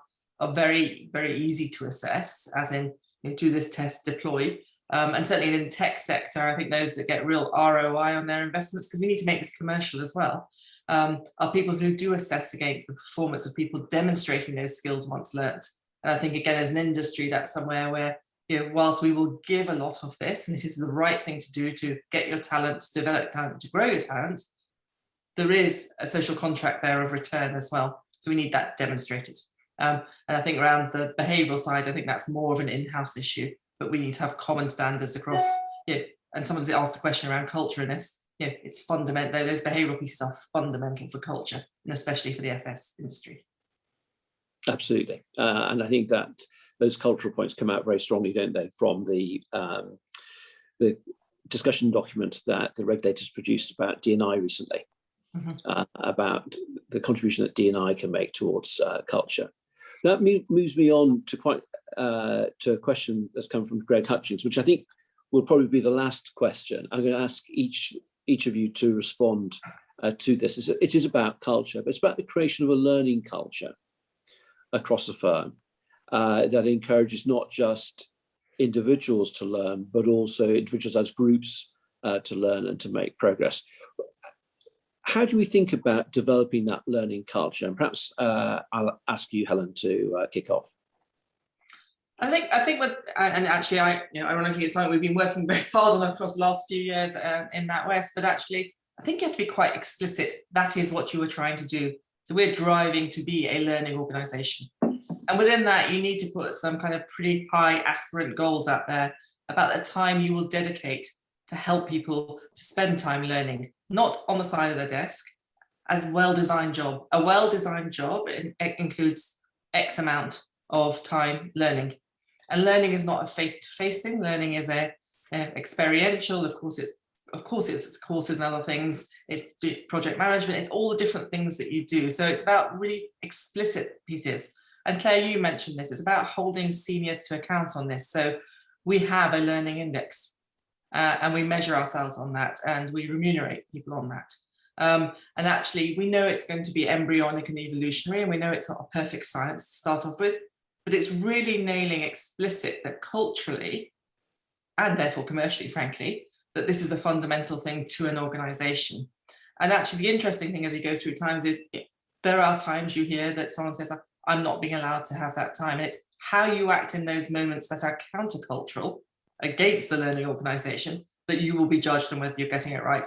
very, very easy to assess, as in do this test, deploy. And certainly in the tech sector, I think those that get real ROI on their investments, because we need to make this commercial as well, are people who do assess against the performance of people demonstrating those skills once learnt. And I think, again, as an industry, that's somewhere where, whilst we will give a lot of this, and this is the right thing to do to get your talent, to develop talent, to grow your talent, there is a social contract there of return as well. So we need that demonstrated. And I think around the behavioural side, I think that's more of an in-house issue, but we need to have common standards across, and someone's asked a question around culture in this, it's fundamental, those behavioural pieces are fundamental for culture, and especially for the FS industry. Absolutely. And I think that those cultural points come out very strongly, don't they, from the discussion document that the regulators produced about D&I recently, about the contribution that D&I can make towards culture. That moves me on to to a question that's come from Greg Hutchins, which I think will probably be the last question. I'm going to ask each of you to respond to this. It is about culture, but it's about the creation of a learning culture across the firm that encourages not just individuals to learn, but also individuals as groups to learn and to make progress. How do we think about developing that learning culture? And perhaps I'll ask you, Helen, to kick off. I think and actually, ironically, it's something we've been working very hard on across the last few years in NatWest. But actually, I think you have to be quite explicit. That is what you were trying to do So we're driving to be a learning organisation. And within that, you need to put some kind of pretty high aspirant goals out there about the time you will dedicate to help people to spend time learning, not on the side of their desk, as a well-designed job. A well-designed job includes X amount of time learning. And learning is not a face-to-face thing. Learning is a experiential. Of course, it's courses and other things. It's project management. It's all the different things that you do. So it's about really explicit pieces. And Claire, you mentioned this. It's about holding seniors to account on this. So we have a learning index. And we measure ourselves on that, and we remunerate people on that. And actually, we know it's going to be embryonic and evolutionary, and we know it's not a perfect science to start off with, but it's really nailing explicit that culturally, and therefore commercially, frankly, that this is a fundamental thing to an organization. And actually, the interesting thing as you go through times is there are times you hear that someone says, I'm not being allowed to have that time. And it's how you act in those moments that are countercultural against the learning organization that you will be judged on whether you're getting it right.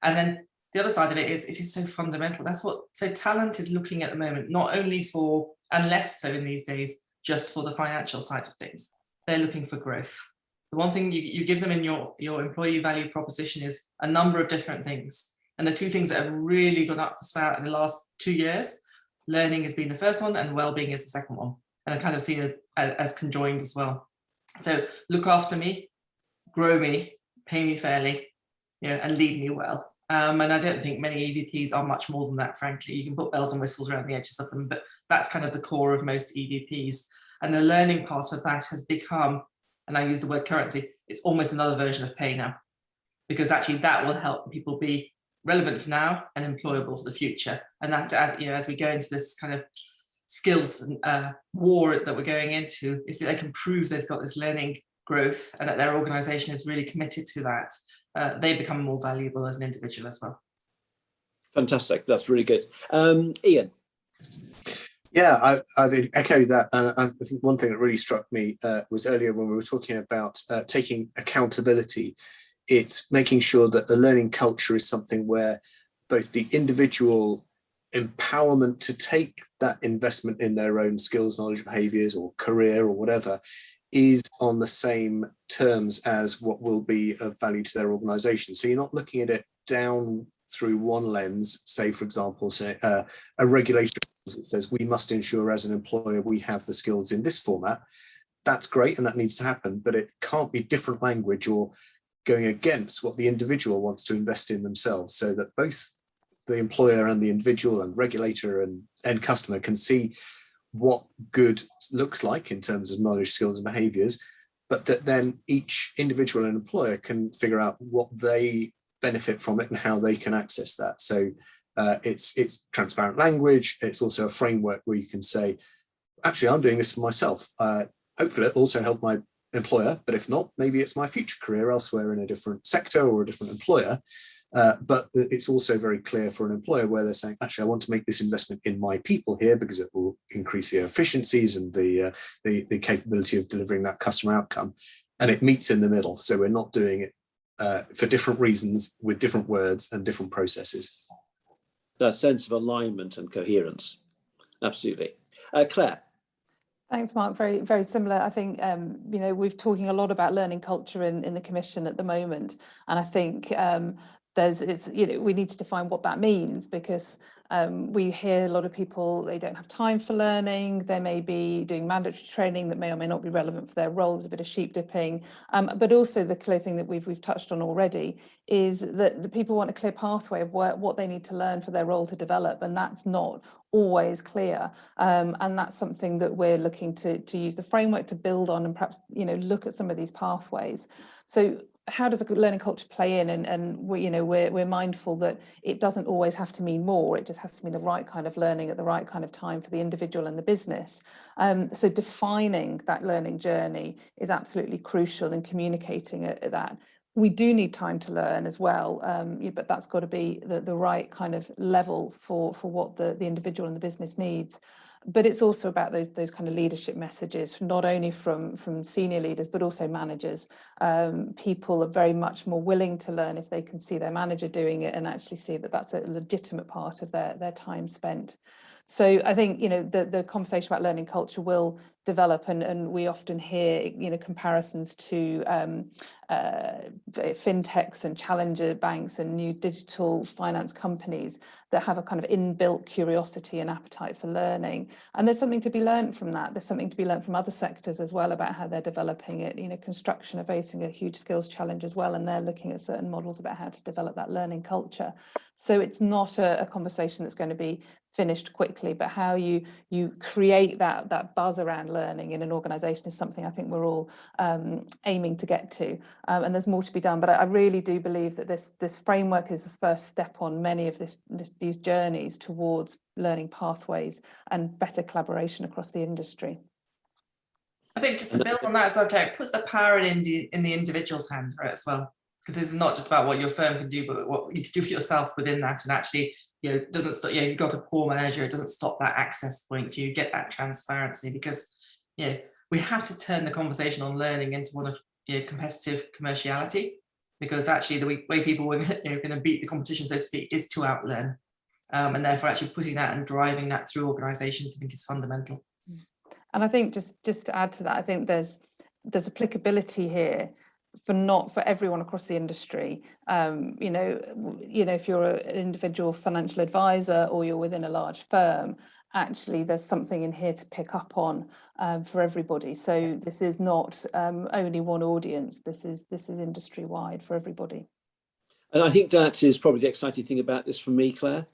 And then the other side of it is so fundamental. So talent is looking at the moment, not only for, and less so in these days, just for the financial side of things. They're looking for growth. The one thing you give them in your employee value proposition is a number of different things. And the two things that have really gone up the spout in the last 2 years, learning has been the first one and well-being is the second one. And I kind of see it as conjoined as well. So look after me, grow me, pay me fairly, and lead me well. And I don't think many EVPs are much more than that, frankly. You can put bells and whistles around the edges of them, but that's kind of the core of most EVPs. And the learning part of that has become, and I use the word currency, it's almost another version of pay now, because actually that will help people be relevant for now and employable for the future. And that, as we go into this kind of skills war that we're going into, if they can prove they've got this learning growth and that their organization is really committed to that, they become more valuable as an individual as well. Fantastic, that's really good. Ian. Yeah, I'd echo that. I think one thing that really struck me was earlier when we were talking about taking accountability. It's making sure that the learning culture is something where both the individual empowerment to take that investment in their own skills, knowledge, behaviors, or career, or whatever, is on the same terms as what will be of value to their organization. So you're not looking at it down through one lens, say, for example, a regulation that says we must ensure as an employer we have the skills in this format. That's great and that needs to happen, but it can't be different language or going against what the individual wants to invest in themselves, so that both the employer and the individual and regulator and end customer can see what good looks like in terms of knowledge, skills and behaviors, but that then each individual and employer can figure out what they benefit from it and how they can access that. So it's transparent language. It's also a framework where you can say, actually, I'm doing this for myself. Hopefully it'll also help my employer, but if not, maybe it's my future career elsewhere in a different sector or a different employer. But it's also very clear for an employer where they're saying, actually, I want to make this investment in my people here because it will increase the efficiencies and the capability of delivering that customer outcome. And it meets in the middle. So we're not doing it for different reasons with different words and different processes. That sense of alignment and coherence. Absolutely. Claire. Thanks, Mark. Very, very similar. I think, we're talking a lot about learning culture in the Commission at the moment. And I think we need to define what that means, because we hear a lot of people, they don't have time for learning. They may be doing mandatory training that may or may not be relevant for their roles, a bit of sheep dipping. But also the clear thing that we've touched on already is that the people want a clear pathway of what they need to learn for their role to develop. And that's not always clear. And that's something that we're looking to use the framework to build on and perhaps, look at some of these pathways. So how does a learning culture play in? And we're mindful that it doesn't always have to mean more. It just has to mean the right kind of learning at the right kind of time for the individual and the business. So defining that learning journey is absolutely crucial, and communicating that. We do need time to learn as well, but that's got to be the right kind of level for what the individual and the business needs. But it's also about those kind of leadership messages, not only from senior leaders, but also managers. People are very much more willing to learn if they can see their manager doing it and actually see that that's a legitimate part of their time spent. So I think, you know, the conversation about learning culture will develop, and we often hear, you know, comparisons to fintechs and challenger banks and new digital finance companies that have a kind of inbuilt curiosity and appetite for learning. And there's something to be learned from that. There's something to be learned from other sectors as well about how they're developing it. You know, construction are facing a huge skills challenge as well, and they're looking at certain models about how to develop that learning culture. So it's not a conversation that's going to be finished quickly, but how you create that buzz around learning in an organization is something I think we're all aiming to get to, and there's more to be done. But I really do believe that this framework is the first step on many of these journeys towards learning pathways and better collaboration across the industry. I think just to build on that as well, Claire, it puts the power in the individual's hand, right, as well, because this is not just about what your firm can do, but what you can do for yourself within that. And actually, you know, it doesn't stop, you know, you've got a poor manager, it doesn't stop that access point. You get that transparency, because, you know, we have to turn the conversation on learning into one of, you know, competitive commerciality, because actually the way people are, you know, going to beat the competition, so to speak, is to outlearn. And therefore actually putting that and driving that through organizations, I think, is fundamental. And I think just to add to that, I think there's applicability here for everyone across the industry. You know, if you're an individual financial advisor or you're within a large firm, actually there's something in here to pick up on for everybody. So this is not only one audience. This is industry wide for everybody. And I think that is probably the exciting thing about this for me, Claire.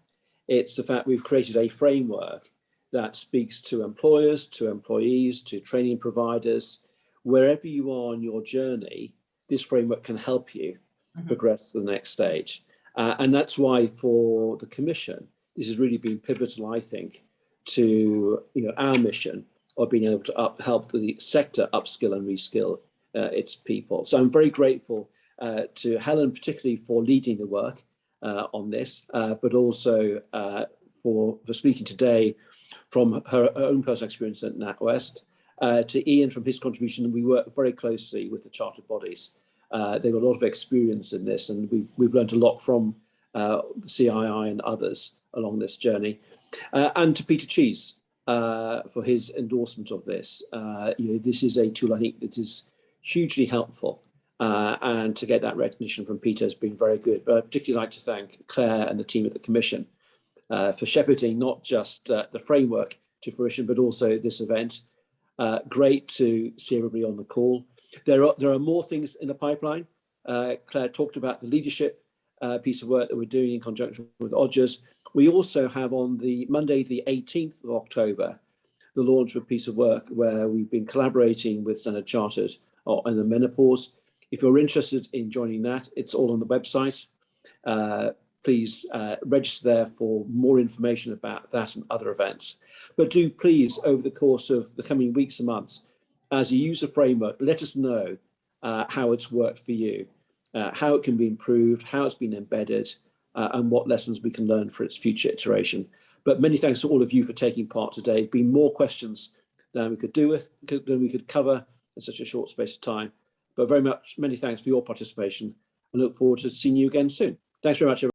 It's the fact we've created a framework that speaks to employers, to employees, to training providers. Wherever you are on your journey, this framework can help you progress to the next stage. And that's why for the Commission, this has really been pivotal, I think, to, you know, our mission of being able to help the sector upskill and reskill its people. So I'm very grateful to Helen, particularly for leading the work on this, but also for speaking today from her own personal experience at NatWest, to Ian from his contribution. We work very closely with the chartered bodies. They've got a lot of experience in this, and we've learned a lot from the CII and others along this journey. And to Peter Cheese for his endorsement of this. You know, this is a tool, I think, that is hugely helpful, and to get that recognition from Peter has been very good. But I'd particularly like to thank Claire and the team at the Commission for shepherding not just the framework to fruition, but also this event. Great to see everybody on the call. There are more things in the pipeline. Claire talked about the leadership piece of work that we're doing in conjunction with Odgers. We also have on the Monday, the 18th of October, the launch of a piece of work where we've been collaborating with Standard Chartered on the menopause. If you're interested in joining that, it's all on the website. Please register there for more information about that and other events. But do please, over the course of the coming weeks and months, as you use the framework, let us know how it's worked for you, how it can be improved, how it's been embedded, and what lessons we can learn for its future iteration. But many thanks to all of you for taking part today. Been more questions than we could cover in such a short space of time. But very much, many thanks for your participation. I look forward to seeing you again soon. Thanks very much, everyone.